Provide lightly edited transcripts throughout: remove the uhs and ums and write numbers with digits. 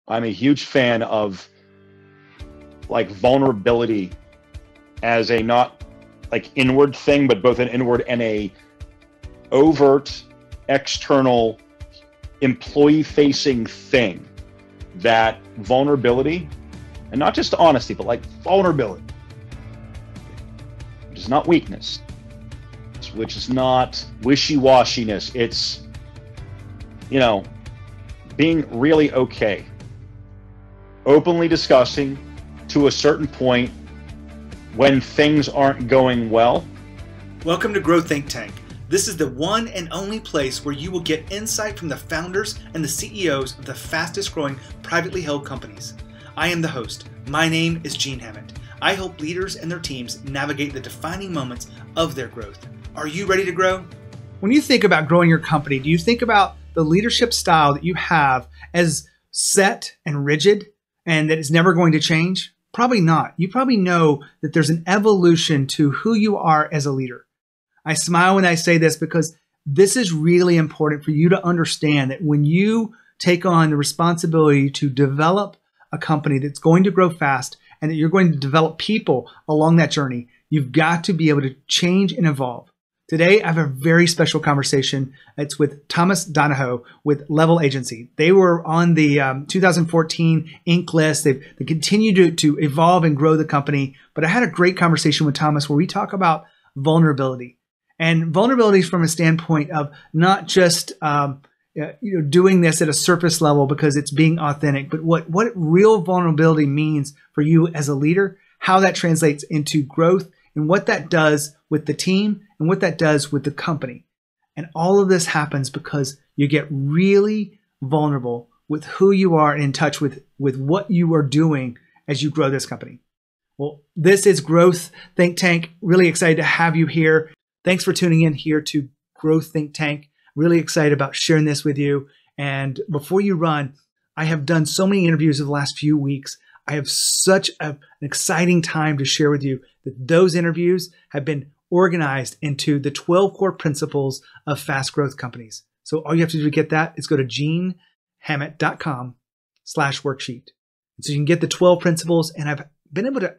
I'm a huge fan of like vulnerability as a not like inward thing, but both an inward and a overt external employee facing thing. That vulnerability, and not just honesty, but like vulnerability, which is not weakness, which is not wishy-washiness. It's, you know, being really okay, openly discussing to a certain point when things aren't going well. Welcome to Grow Think Tank. This is the one and only place where you will get insight from the founders and the CEOs of the fastest growing privately held companies. I am the host. My name is Gene Hammett. I help leaders and their teams navigate the defining moments of their growth. Are you ready to grow? When you think about growing your company, do you think about the leadership style that you have as set and rigid and that it's never going to change? Probably not. You probably know that there's an evolution to who you are as a leader. I smile when I say this because this is really important for you to understand that when you take on the responsibility to develop a company that's going to grow fast and that you're going to develop people along that journey, you've got to be able to change and evolve. Today, I have a very special conversation. It's with Thomas Donahoe with Level Agency. They were on the 2014 Inc. list. They continue to evolve and grow the company. But I had a great conversation with Thomas where we talk about vulnerability. And vulnerability from a standpoint of not just doing this at a surface level because it's being authentic, but what real vulnerability means for you as a leader, how that translates into growth, and what that does with the team and what that does with the company. And all of this happens because you get really vulnerable with who you are and in touch with what you are doing as you grow this company. Well, this is Growth Think Tank. Really excited to have you here. Thanks for tuning in here to Growth Think Tank. Really excited about sharing this with you. And before you run, I have done so many interviews in the last few weeks. I have such an exciting time to share with you that those interviews have been organized into the 12 core principles of fast growth companies. So all you have to do to get that is go to genehammett.com/worksheet. And so you can get the 12 principles, and I've been able to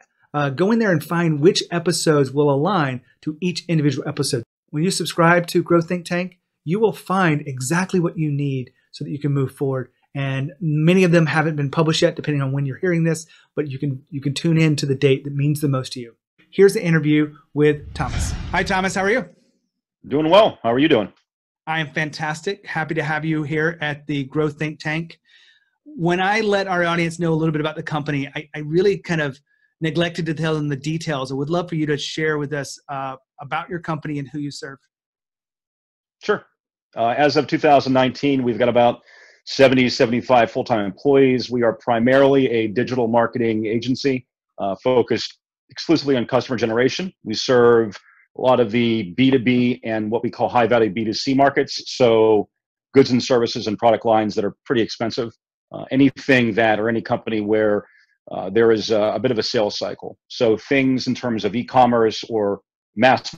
go in there and find which episodes will align to each individual episode. When you subscribe to Grow Think Tank, you will find exactly what you need so that you can move forward. And many of them haven't been published yet, depending on when you're hearing this, but you can tune in to the date that means the most to you. Here's the interview with Thomas. Hi, Thomas. How are you? Doing well. How are you doing? I am fantastic. Happy to have you here at the Grow Think Tank. When I let our audience know a little bit about the company, I really kind of neglected to tell them the details. I would love for you to share with us about your company and who you serve. Sure. As of 2019, we've got about 70, 75 full-time employees. We are primarily a digital marketing agency focused exclusively on customer generation. We serve a lot of the B2B and what we call high-value B2C markets, so goods and services and product lines that are pretty expensive. Anything that or any company where there is a bit of a sales cycle. So things in terms of e-commerce or mass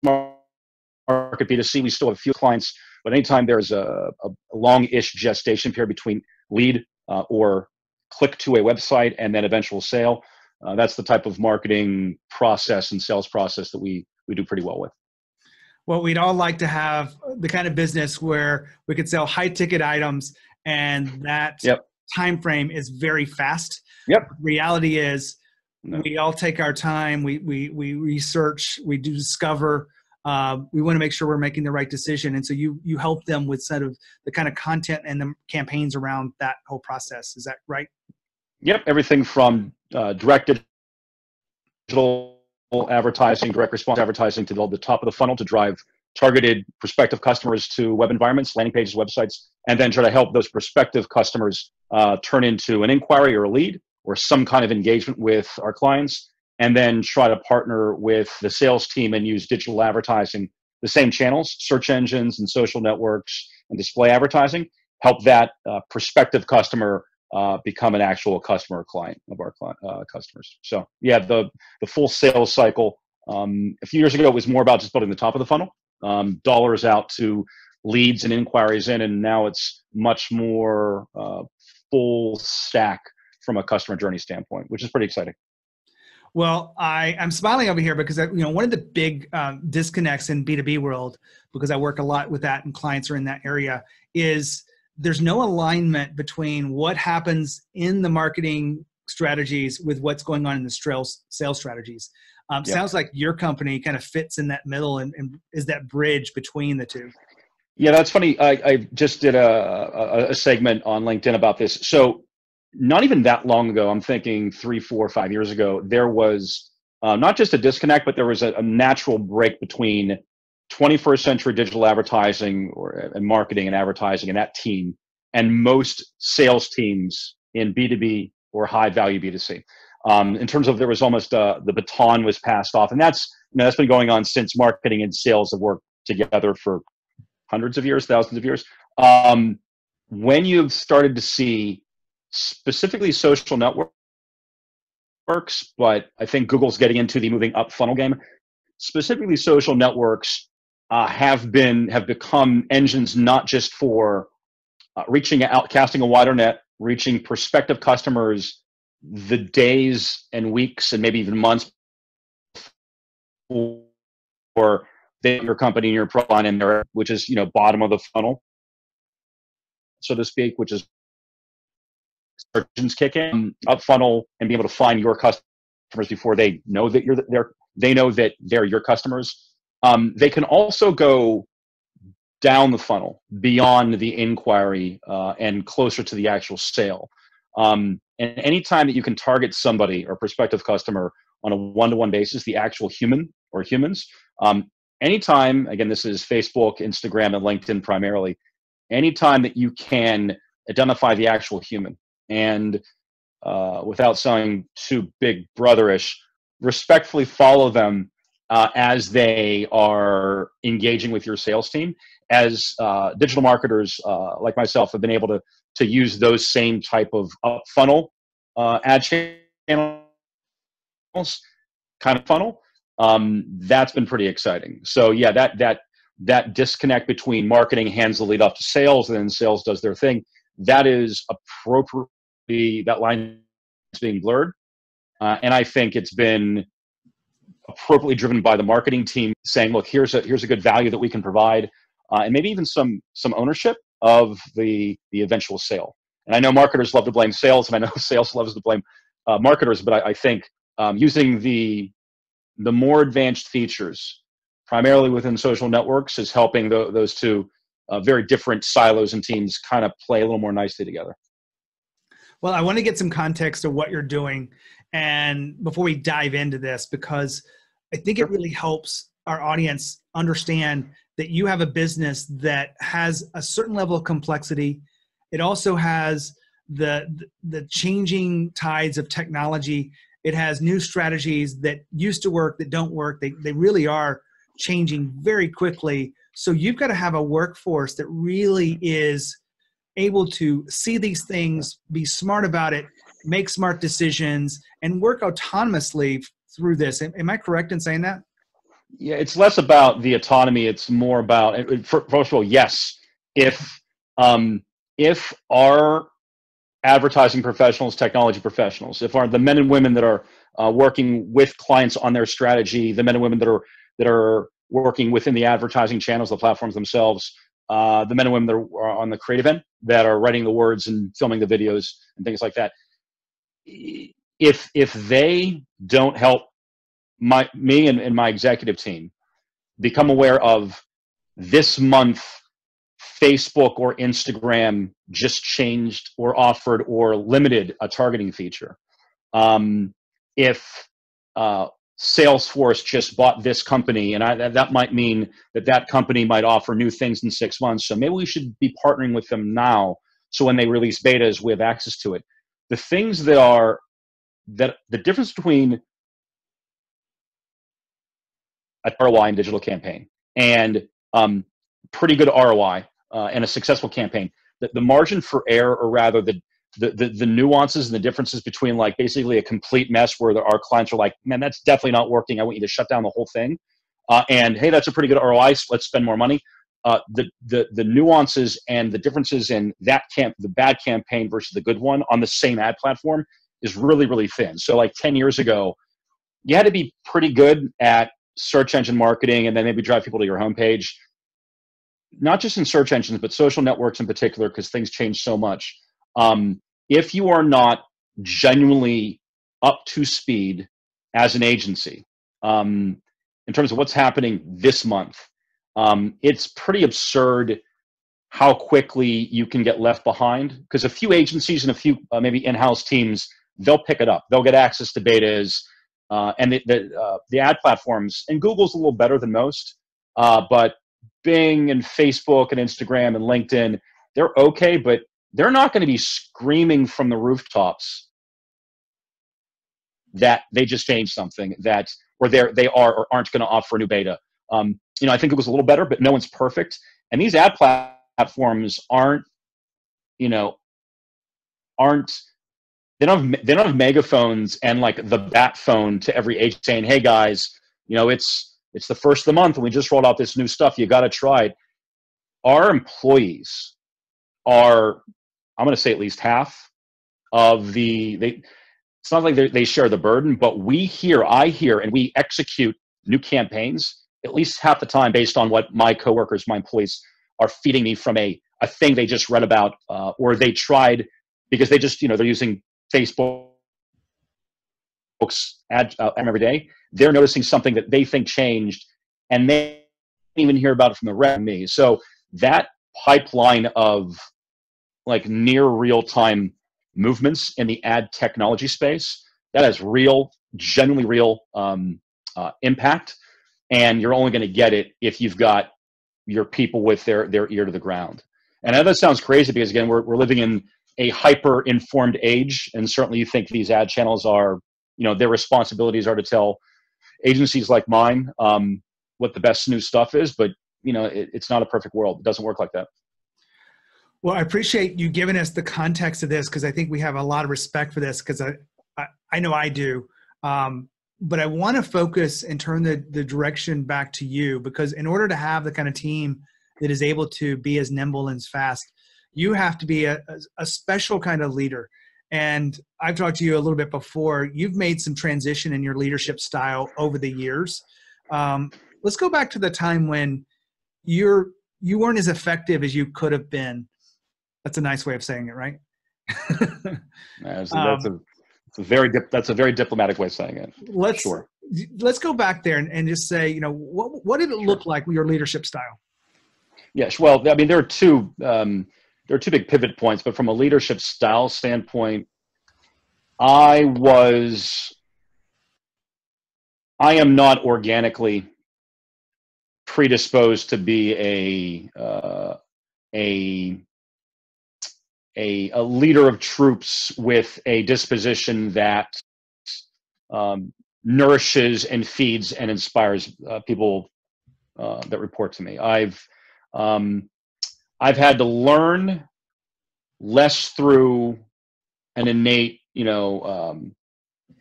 market B2C, we still have a few clients, but anytime there's a long-ish gestation period between lead or click to a website and then eventual sale, that's the type of marketing process and sales process that we do pretty well with. Well, we'd all like to have the kind of business where we could sell high-ticket items and that time frame is very fast. Yep. Reality is we all take our time. We research. We do discover. We want to make sure we're making the right decision. And so you help them with sort of the kind of content and the campaigns around that whole process. Is that right? Yep. Everything from direct digital advertising, direct response advertising to the top of the funnel to drive targeted prospective customers to web environments, landing pages, websites, and then try to help those prospective customers turn into an inquiry or a lead or some kind of engagement with our clients, and then try to partner with the sales team and use digital advertising, the same channels, search engines and social networks and display advertising, help that prospective customer become an actual customer or client of our customers. So yeah, the full sales cycle, a few years ago, it was more about just building the top of the funnel, dollars out to leads and inquiries in, and now it's much more full stack from a customer journey standpoint, which is pretty exciting. Well, I'm smiling over here because one of the big disconnects in B2B world, because I work a lot with that and clients are in that area, is there's no alignment between what happens in the marketing strategies with what's going on in the sales strategies. Sounds like your company kind of fits in that middle and is that bridge between the two. Yeah, that's funny. I just did a segment on LinkedIn about this. So not even that long ago, I'm thinking 3, 4, 5 years ago, there was not just a disconnect, but there was a natural break between 21st century digital advertising and marketing and advertising and that team and most sales teams in B2B or high value B2C. In terms of there was almost the baton was passed off. And that's been going on since marketing and sales have worked together for hundreds of years, thousands of years. When you've started to see specifically social networks, but I think Google's getting into the moving up funnel game. Specifically, social networks have become engines not just for reaching out, casting a wider net, reaching prospective customers the days and weeks and maybe even months before your company and your profile in there, which is bottom of the funnel, so to speak, which is surgeons kick in up funnel and be able to find your customers before they know that they're your customers. They can also go down the funnel beyond the inquiry and closer to the actual sale. And anytime that you can target somebody or prospective customer on a one-to-one basis, the actual human or humans, anytime, again, this is Facebook, Instagram, and LinkedIn primarily, anytime that you can identify the actual human and without sounding too big brotherish, respectfully follow them as they are engaging with your sales team. As digital marketers like myself have been able to use those same type of up funnel ad channels, kind of funnel, that's been pretty exciting. So yeah, that disconnect between marketing hands the lead off to sales and then sales does their thing, that is appropriately, that line is being blurred. And I think it's been appropriately driven by the marketing team saying, look, here's a good value that we can provide, and maybe even some ownership of the eventual sale. And I know marketers love to blame sales, and I know sales loves to blame marketers, but I think using the more advanced features, primarily within social networks, is helping those two very different silos and teams kind of play a little more nicely together. Well, I want to get some context of what you're doing, and before we dive into this, because I think it really helps our audience understand that you have a business that has a certain level of complexity. It also has the changing tides of technology. It has new strategies that used to work that don't work. They really are changing very quickly. So you've got to have a workforce that really is able to see these things, be smart about it, make smart decisions, and work autonomously through this. Am I correct in saying that? Yeah, it's less about the autonomy. It's more about, first of all, yes, if our advertising professionals, technology professionals, if the men and women that are working with clients on their strategy, the men and women that are working within the advertising channels, the platforms themselves, the men and women that are on the creative end, that are writing the words and filming the videos and things like that, if they don't help me and my executive team become aware of this month Facebook or Instagram just changed or offered or limited a targeting feature, if Salesforce just bought this company, and that might mean that company might offer new things in 6 months. So maybe we should be partnering with them now, so when they release betas, we have access to it. The things that the difference between a ROI in digital campaign and pretty good ROI and a successful campaign, the margin for error, or rather the nuances and the differences between like basically a complete mess where our clients are like, man, that's definitely not working, I want you to shut down the whole thing, and hey, that's a pretty good ROI, let's spend more money. the nuances and the differences in the bad campaign versus the good one on the same ad platform is really, really thin. So like 10 years ago, you had to be pretty good at search engine marketing and then maybe drive people to your homepage, not just in search engines, but social networks in particular, because things change so much. If you are not genuinely up to speed as an agency, in terms of what's happening this month, it's pretty absurd how quickly you can get left behind, because a few agencies and a few maybe in-house teams, they'll pick it up. They'll get access to betas, and the ad platforms, and Google's a little better than most, but Bing and Facebook and Instagram and LinkedIn, they're okay, but they're not going to be screaming from the rooftops that they just changed something, that or they are or aren't going to offer a new beta. I think it was a little better, but no one's perfect. And these ad platforms aren't they don't have megaphones and like the bat phone to every agent saying, "Hey guys, it's the first of the month and we just rolled out this new stuff. You got to try it." Our employees are, I'm going to say, at least half of it's not like they share the burden, but I hear, and we execute new campaigns at least half the time based on what my coworkers, my employees are feeding me from a thing they just read about, or they tried because they just, they're using Facebook's ad every day. They're noticing something that they think changed, and they didn't even hear about it from the rest of me. So that pipeline of like near real-time movements in the ad technology space, that has real, genuinely real impact. And you're only going to get it if you've got your people with their ear to the ground. And I know that sounds crazy because, again, we're living in a hyper-informed age, and certainly you think these ad channels are, their responsibilities are to tell agencies like mine what the best new stuff is, but it's not a perfect world. It doesn't work like that. Well, I appreciate you giving us the context of this, because I think we have a lot of respect for this, because I know I do. But I want to focus and turn the direction back to you, because in order to have the kind of team that is able to be as nimble and as fast, you have to be a special kind of leader. And I've talked to you a little bit before. You've made some transition in your leadership style over the years. Let's go back to the time when you weren't as effective as you could have been. That's a nice way of saying it, right? That's a very diplomatic way of saying it. Let's go back there and just say, what did it look like with your leadership style? Yes. Well, I mean, there are two big pivot points, but from a leadership style standpoint, I am not organically predisposed to be a leader of troops with a disposition that nourishes and feeds and inspires people that report to me. I've had to learn less through an innate,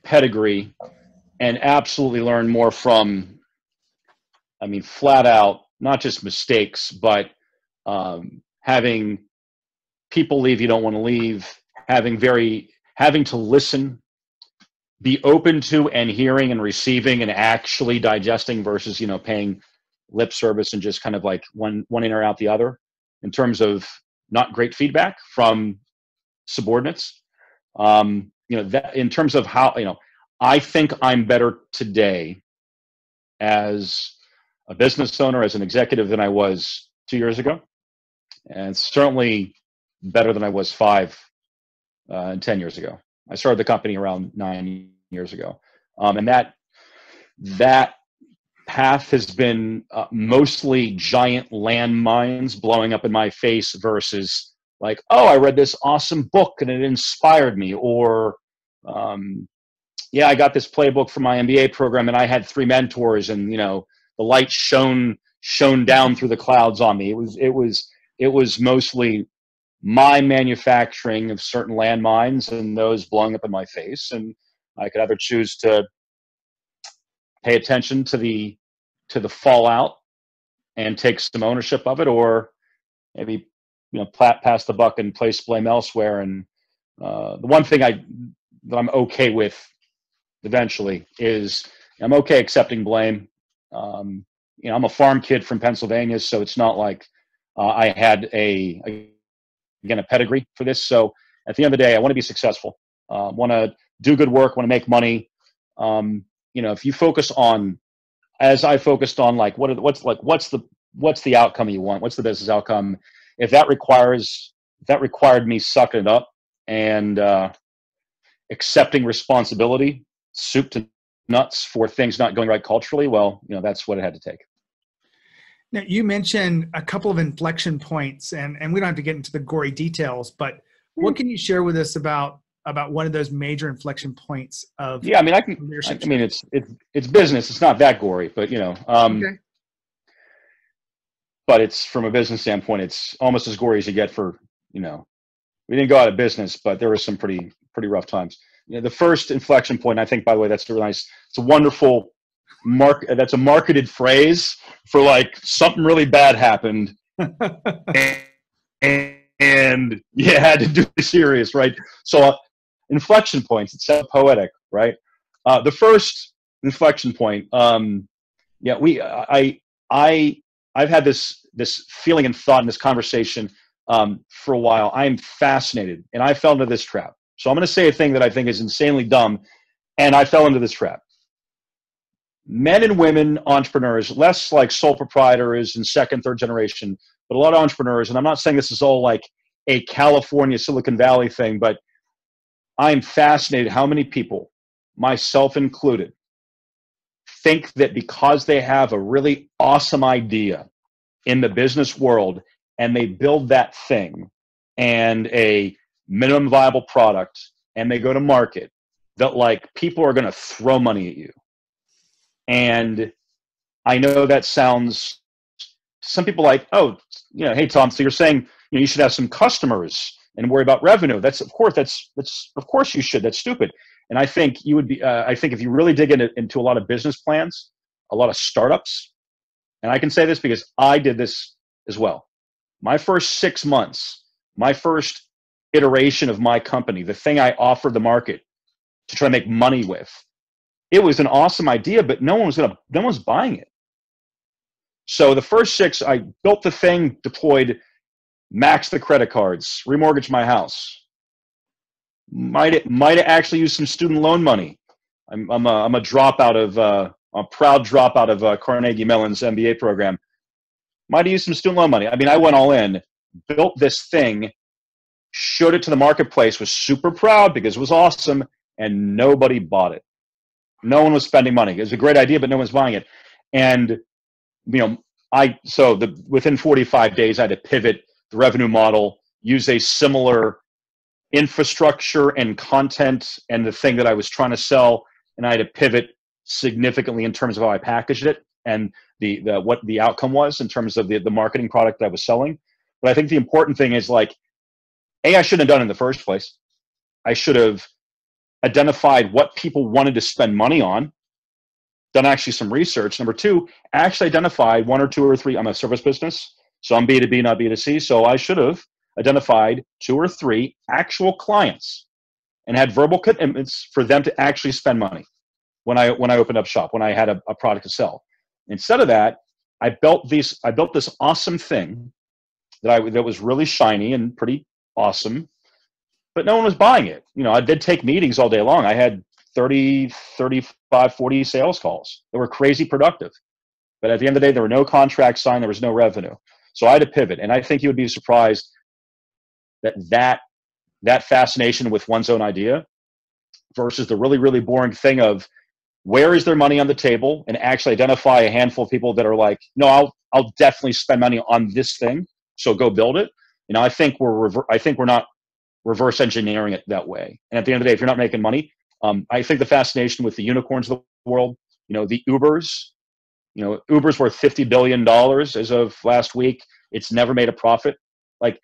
pedigree, and absolutely learn more from, flat out, not just mistakes, but having people leave you don't want to leave, having to listen, be open to and hearing and receiving and actually digesting versus, paying lip service and just kind of like one in or out the other, in terms of not great feedback from subordinates. That in terms of how, I think I'm better today as a business owner, as an executive, than I was 2 years ago. And certainly better than I was 5 and 10 years ago. I started the company around 9 years ago. And that path has been mostly giant landmines blowing up in my face versus like, oh, I read this awesome book and it inspired me. Or, I got this playbook for my MBA program and I had 3 mentors and, the light shone down through the clouds on me. It was mostly my manufacturing of certain landmines and those blowing up in my face. And I could either choose to pay attention to the fallout and take some ownership of it, or maybe pass the buck and place blame elsewhere. And the one thing that I'm okay with eventually is I'm okay accepting blame. I'm a farm kid from Pennsylvania, so it's not like I had a pedigree for this. So at the end of the day, I want to be successful. Want to do good work, want to make money. If you focus on, as I focused on, like what's the outcome you want? What's the business outcome? If that required me sucking it up and accepting responsibility, soup to nuts, for things not going right culturally, well, that's what it had to take. Now, you mentioned a couple of inflection points, and we don't have to get into the gory details, but what can you share with us about one of those major inflection points of leadership? It's business. It's not that gory, but okay. But it's, from a business standpoint, it's almost as gory as you get for, we didn't go out of business, but there were some pretty rough times. The first inflection point, I think, by the way, that's really nice. It's a wonderful that's a marketed phrase for like something really bad happened and you had to do it serious, right? So inflection points, it's so poetic, right? The first inflection point, I've had this feeling and thought in this conversation for a while. I'm fascinated, and I fell into this trap. So I'm going to say a thing that I think is insanely dumb, and I fell into this trap. Men and women entrepreneurs, less like sole proprietors and second, third generation, but a lot of entrepreneurs, and I'm not saying this is all like a California, Silicon Valley thing, but I'm fascinated how many people, myself included, think that because they have a really awesome idea in the business world and they build that thing and a minimum viable product and they go to market, that like people are going to throw money at you. And I know that sounds, some people like, oh, hey Tom, so you're saying you should have some customers and worry about revenue. That's of course you should. That's stupid. And I think you would be. I think if you really dig into a lot of business plans, a lot of startups, and I can say this because I did this as well. My first 6 months, my first iteration of my company, the thing I offered the market to try to make money with, it was an awesome idea, but no one was buying it. So the first 6, I built the thing, deployed, maxed the credit cards, remortgaged my house. Might have actually used some student loan money. I'm a dropout of a proud dropout of Carnegie Mellon's MBA program. Might have used some student loan money. I mean, I went all in, built this thing, showed it to the marketplace, was super proud because it was awesome, and nobody bought it. No one was spending money. It was a great idea, but no one's buying it. And within 45 days, I had to pivot the revenue model, use a similar infrastructure and content and the thing that I was trying to sell, and I had to pivot significantly in terms of how I packaged it and what the outcome was in terms of the marketing product that I was selling. But I think the important thing is, like, I shouldn't have done it in the first place. I should have identified what people wanted to spend money on, done actually some research. Number 2, actually identified 1 or 2 or 3. I'm a service business, so I'm B2B, not B2C. So I should have identified 2 or 3 actual clients and had verbal commitments for them to actually spend money when I opened up shop, when I had a product to sell. Instead of that, I built this awesome thing that was really shiny and pretty awesome, but no one was buying it. I did take meetings all day long. I had 30, 35, 40 sales calls that were crazy productive. But at the end of the day, there were no contracts signed. There was no revenue. So I had to pivot. And I think you would be surprised that fascination with one's own idea versus the really, really boring thing of where is their money on the table, and actually identify a handful of people that are like, no, I'll definitely spend money on this thing. So go build it. I think we're not reverse engineering it that way. And at the end of the day, if you're not making money, I think the fascination with the unicorns of the world, the Ubers, Uber's worth $50 billion as of last week. It's never made a profit. Like,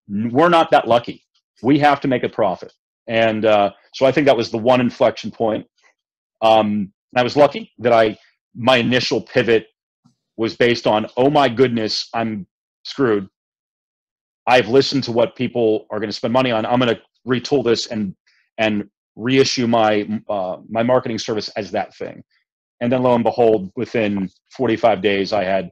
we're not that lucky. We have to make a profit. And so I think that was the one inflection point. I was lucky that my initial pivot was based on, oh my goodness, I'm screwed. I've listened to what people are going to spend money on. I'm going to retool this and reissue my my marketing service as that thing. And then lo and behold, within 45 days, I had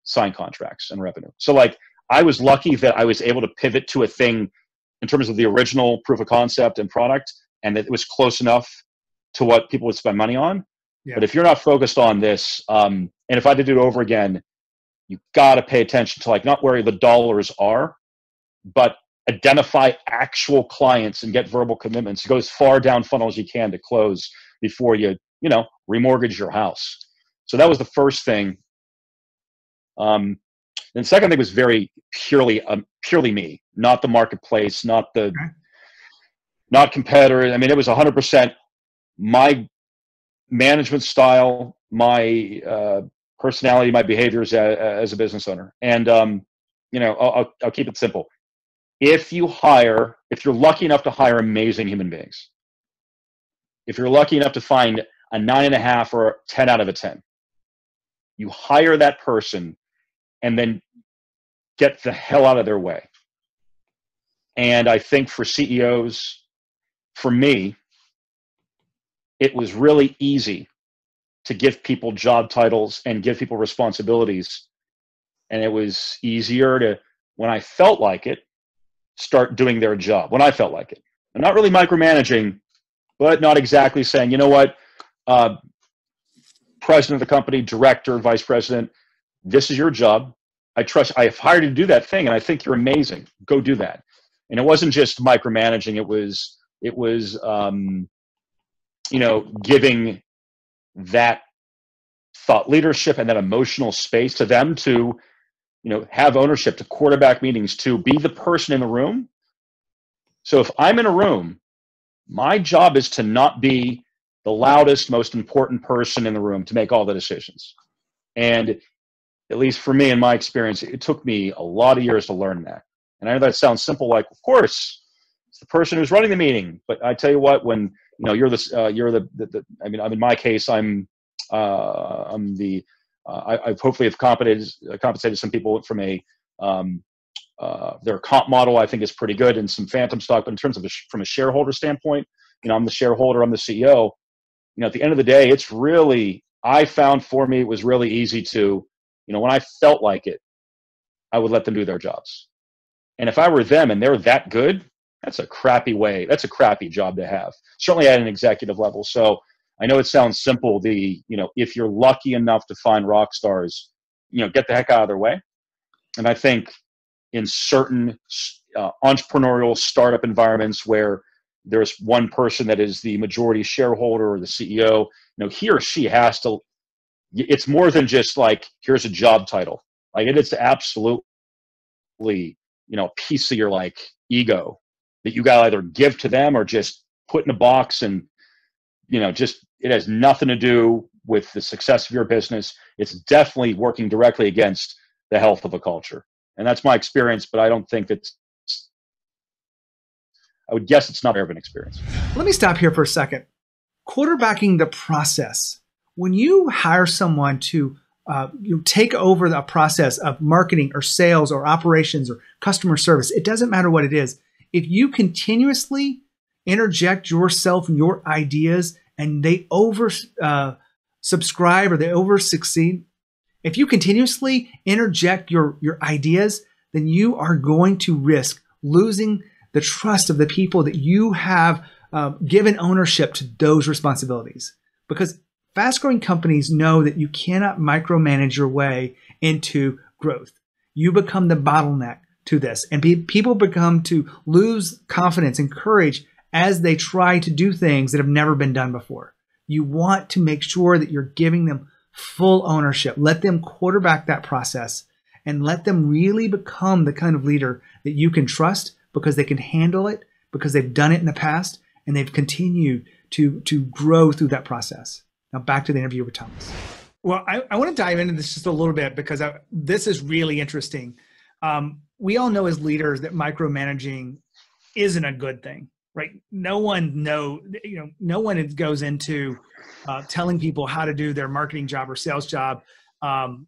signed contracts and revenue. So like, I was lucky that I was able to pivot to a thing in terms of the original proof of concept and product, and that it was close enough to what people would spend money on. Yeah. But if you're not focused on this, and if I had to do it over again, you got to pay attention to like not where the dollars are, but identify actual clients and get verbal commitments. Go as far down funnel as you can to close before you remortgage your house. So that was the first thing. And the second thing was very purely me, not the marketplace, not competitor. I mean, it was 100% my management style, my personality, my behaviors as a business owner. And I'll keep it simple. If you're lucky enough to hire amazing human beings, if you're lucky enough to find a 9.5 or 10 out of a 10, you hire that person and then get the hell out of their way. And I think for CEOs, for me, it was really easy to give people job titles and give people responsibilities. And it was easier to, when I felt like it, start doing their job when I felt like it. I'm not really micromanaging, but not exactly saying, you know what, president of the company, director, vice president, this is your job. I've hired you to do that thing, and I think you're amazing. Go do that. And it wasn't just micromanaging. It was giving that thought leadership and that emotional space to them to, have ownership, to quarterback meetings, to be the person in the room. So if I'm in a room, my job is to not be the loudest, most important person in the room to make all the decisions. And at least for me, in my experience, it took me a lot of years to learn that. And I know that sounds simple, like, of course, it's the person who's running the meeting. But I tell you what, when you're in my case, I've hopefully have compensated some people from their comp model. I think is pretty good, and some phantom stock. But in terms of from a shareholder standpoint, I'm the shareholder, I'm the CEO. At the end of the day, I found for me, it was really easy to, when I felt like it, I would let them do their jobs. And if I were them and they're that good, that's a crappy job to have, certainly at an executive level. So I know it sounds simple. If you're lucky enough to find rock stars, get the heck out of their way. And I think in certain entrepreneurial startup environments where there's one person that is the majority shareholder or the CEO, he or she has to, it's more than just like, here's a job title. Like it's absolutely, a piece of your like ego that you got to either give to them or just put in a box. And, it has nothing to do with the success of your business. It's definitely working directly against the health of a culture. And that's my experience, but I don't think I would guess it's not ever an experience. Let me stop here for a second. Quarterbacking the process. When you hire someone to take over the process of marketing or sales or operations or customer service, it doesn't matter what it is. If you continuously interject yourself and your ideas and they subscribe or they succeed, if you continuously interject your ideas, then you are going to risk losing the trust of the people that you have given ownership to those responsibilities. Because fast-growing companies know that you cannot micromanage your way into growth. You become the bottleneck to this, and people become to lose confidence and courage as they try to do things that have never been done before. You want to make sure that you're giving them full ownership. Let them quarterback that process and let them really become the kind of leader that you can trust because they can handle it, because they've done it in the past, and they've continued to grow through that process. Now back to the interview with Thomas. Well, I want to dive into this just a little bit because this is really interesting. We all know as leaders that micromanaging isn't a good thing, right? No one goes into telling people how to do their marketing job or sales job Um,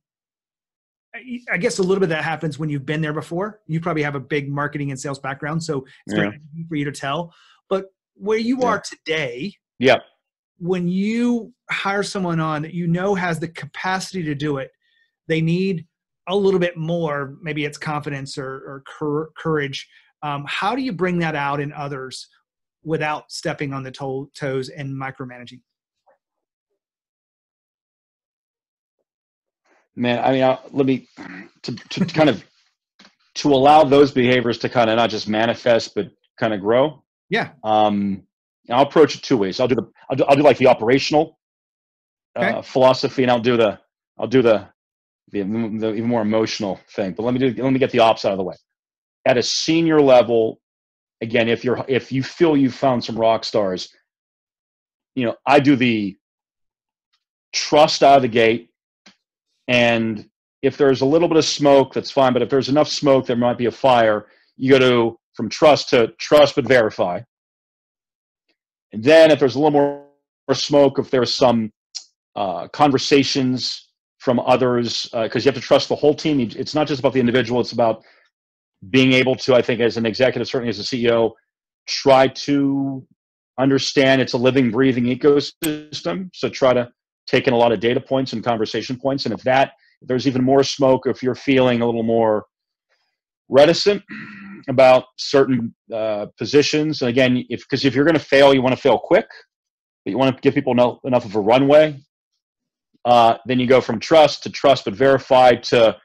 I guess a little bit of that happens when you've been there before. You probably have a big marketing and sales background, so it's very easy for you to tell. But where you are today, when you hire someone on that you know has the capacity to do it, they need a little bit more, maybe it's confidence or courage. How do you bring that out in others without stepping on the toes and micromanaging? Man, I mean, let me to kind of to allow those behaviors to kind of not just manifest but kind of grow. Yeah. I'll approach it two ways. I'll do like the operational philosophy, and I'll do the even more emotional thing. But let me get the ops out of the way. At a senior level, again, if you feel you've found some rock stars, I do the trust out of the gate. And if there's a little bit of smoke, that's fine. But if there's enough smoke, there might be a fire. You go from trust to trust but verify. And then if there's a little more smoke, if there's some conversations from others, because you have to trust the whole team. It's not just about the individual. It's about being able to, I think, as an executive, certainly as a CEO, try to understand it's a living, breathing ecosystem. So try to take in a lot of data points and conversation points. And if there's even more smoke, if you're feeling a little more reticent about certain positions, and again, because if you're going to fail, you want to fail quick, but you want to give people enough of a runway. Then you go from trust but verify to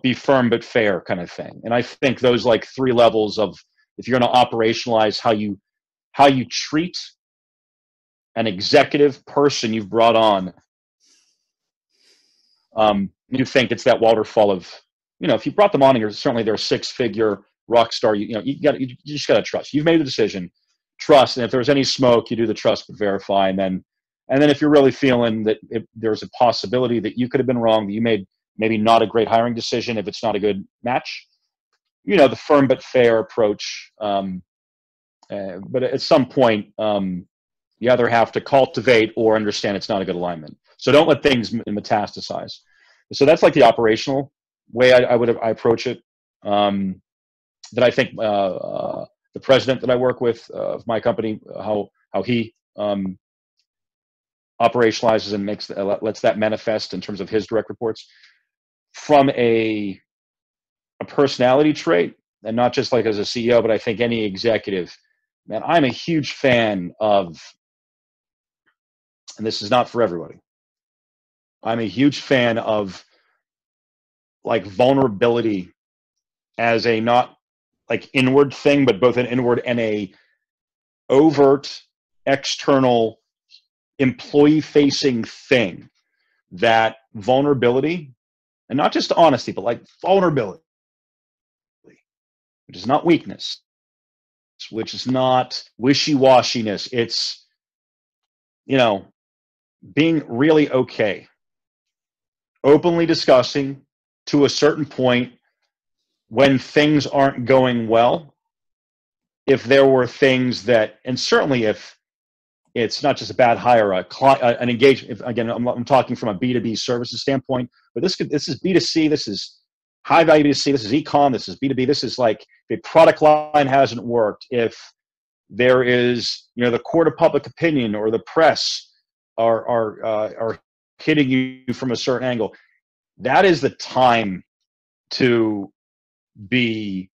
be firm but fair kind of thing. And I think those like three levels of, if you're going to operationalize how you treat an executive person you've brought on, you think it's that waterfall of, if you brought them on and certainly they're a six-figure rock star, you just got to trust. You've made the decision, trust. And if there's any smoke, you do the trust but verify. And then if you're really feeling that there's a possibility that you could have been wrong, that you made maybe not a great hiring decision, if it's not a good match, the firm but fair approach. But at some point, you either have to cultivate or understand it's not a good alignment. So don't let things metastasize. So that's like the operational way I approach it. That I think the president that I work with of my company, how he operationalizes and lets that manifest in terms of his direct reports. From a personality trait, and not just like as a CEO, but I think any executive, man, I'm a huge fan of, and this is not for everybody, I'm a huge fan of like vulnerability as a not like inward thing, but both an inward and a overt external employee facing thing. That vulnerability, and not just honesty, but like vulnerability, which is not weakness, which is not wishy-washiness. It's, being really okay, openly discussing to a certain point when things aren't going well. If there were things that, and certainly if it's not just a bad hire, an engagement. Again, I'm talking from a B2B services standpoint, but this is B2C. This is high value B2C. This is e-com. This is B2B. This is like the product line hasn't worked. If there is, the court of public opinion or the press are hitting you from a certain angle, that is the time to be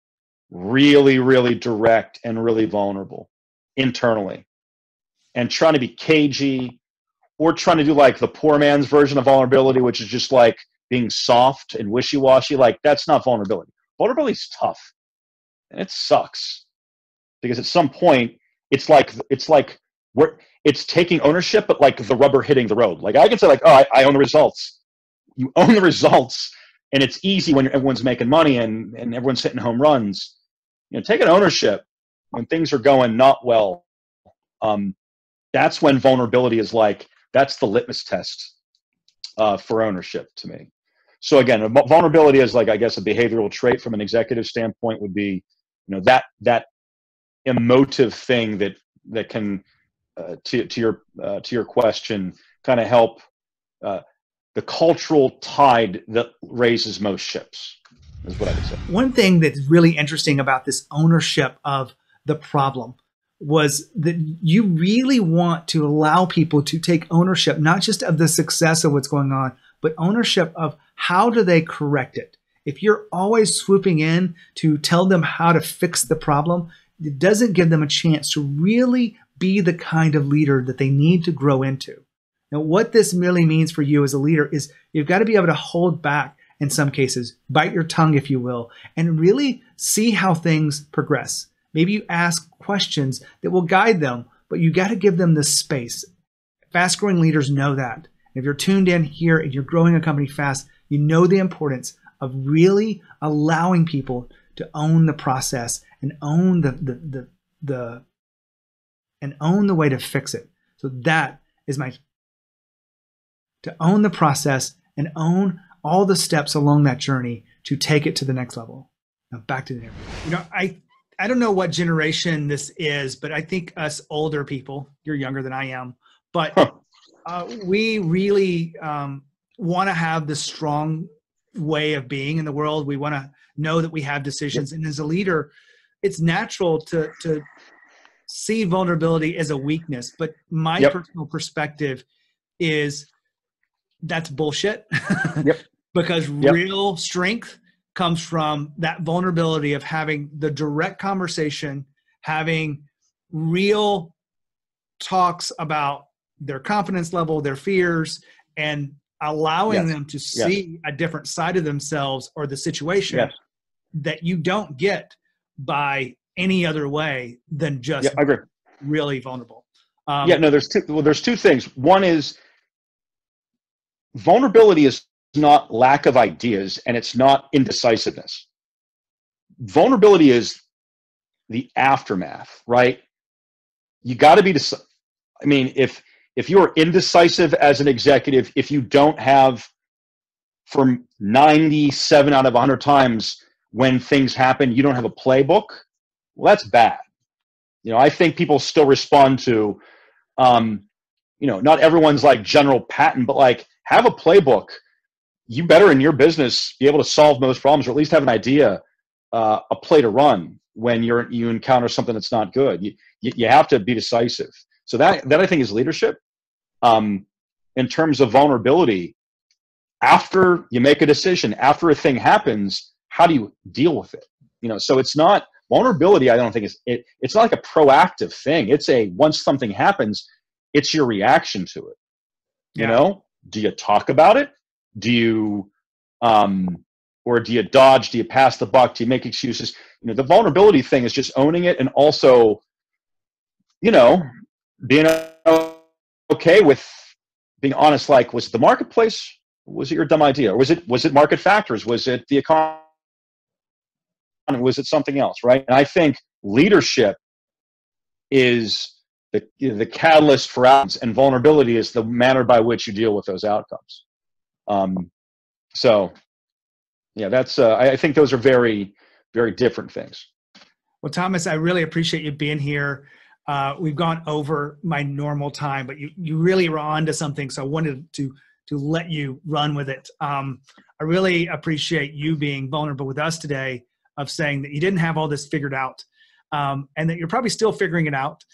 really, really direct and really vulnerable internally. And trying to be cagey, or trying to do like the poor man's version of vulnerability, which is just like being soft and wishy-washy. Like, that's not vulnerability. Vulnerability is tough, and it sucks, because at some point it's taking ownership, but like the rubber hitting the road. Like I can say like, oh, I own the results. You own the results, and it's easy when everyone's making money and everyone's hitting home runs. Taking ownership when things are going not well. That's when vulnerability is like, that's the litmus test for ownership to me. So again, vulnerability is like, I guess, a behavioral trait from an executive standpoint would be, that emotive thing that can, to your question, kind of help the cultural tide that raises most ships, is what I would say. One thing that's really interesting about this ownership of the problem was that you really want to allow people to take ownership, not just of the success of what's going on, but ownership of how do they correct it. If you're always swooping in to tell them how to fix the problem, it doesn't give them a chance to really be the kind of leader that they need to grow into. Now, what this really means for you as a leader is you've got to be able to hold back in some cases, bite your tongue, if you will, and really see how things progress. Maybe you ask questions that will guide them, but you got to give them the space. Fast-growing leaders know that. If you're tuned in here and you're growing a company fast, you know the importance of really allowing people to own the process and own the way to fix it. So that is to own the process and own all the steps along that journey to take it to the next level. Now back to the interview. I don't know what generation this is, but I think us older people, you're younger than I am, but we really want to have this strong way of being in the world. We want to know that we have decisions. And as a leader, it's natural to see vulnerability as a weakness. But my personal perspective is that's bullshit. Because real strength comes from that vulnerability of having the direct conversation, having real talks about their confidence level, their fears, and allowing them to see a different side of themselves or the situation that you don't get by any other way than just I agree. Really vulnerable. There's two things. One is vulnerability is not lack of ideas, and it's not indecisiveness. Vulnerability is the aftermath, right? You got to be, if you're indecisive as an executive, if you don't have, for 97 out of 100 times when things happen, you don't have a playbook, well, that's bad. I think people still respond to, not everyone's like General Patton, but like have a playbook. You better in your business be able to solve most problems, or at least have an idea, a play to run when you encounter something that's not good. You have to be decisive. So that I think is leadership. In terms of vulnerability, after you make a decision, after a thing happens, how do you deal with it? So it's not vulnerability. I don't think it's not like a proactive thing. It's once something happens, it's your reaction to it. Do you talk about it? Do you, or do you dodge? Do you pass the buck? Do you make excuses? The vulnerability thing is just owning it, and also, being okay with being honest. Like, was it the marketplace? Was it your dumb idea? Or was it market factors? Was it the economy? Was it something else? Right? And I think leadership is the catalyst for outcomes, and vulnerability is the manner by which you deal with those outcomes. That's I think those are very, very different things. Well, Thomas, I really appreciate you being here. We've gone over my normal time, but you really were on to something, so I wanted to let you run with it. I really appreciate you being vulnerable with us today, of saying that you didn't have all this figured out, and that you're probably still figuring it out,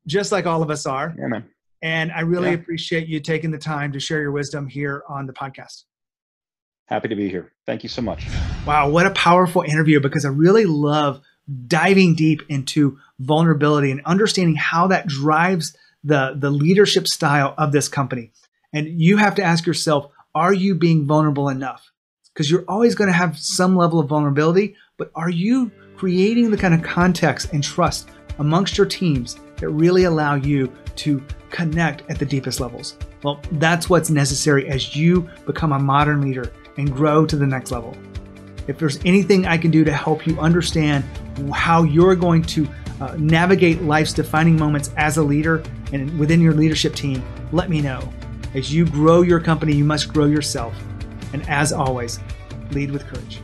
just like all of us are. Yeah, man. And I really appreciate you taking the time to share your wisdom here on the podcast. Happy to be here. Thank you so much. Wow, what a powerful interview, because I really love diving deep into vulnerability and understanding how that drives the leadership style of this company. And you have to ask yourself, are you being vulnerable enough? Because you're always going to have some level of vulnerability, but are you creating the kind of context and trust amongst your teams that really allow you to connect at the deepest levels? Well, that's what's necessary as you become a modern leader and grow to the next level. If there's anything I can do to help you understand how you're going to navigate life's defining moments as a leader and within your leadership team, let me know. As you grow your company, you must grow yourself. And as always, lead with courage.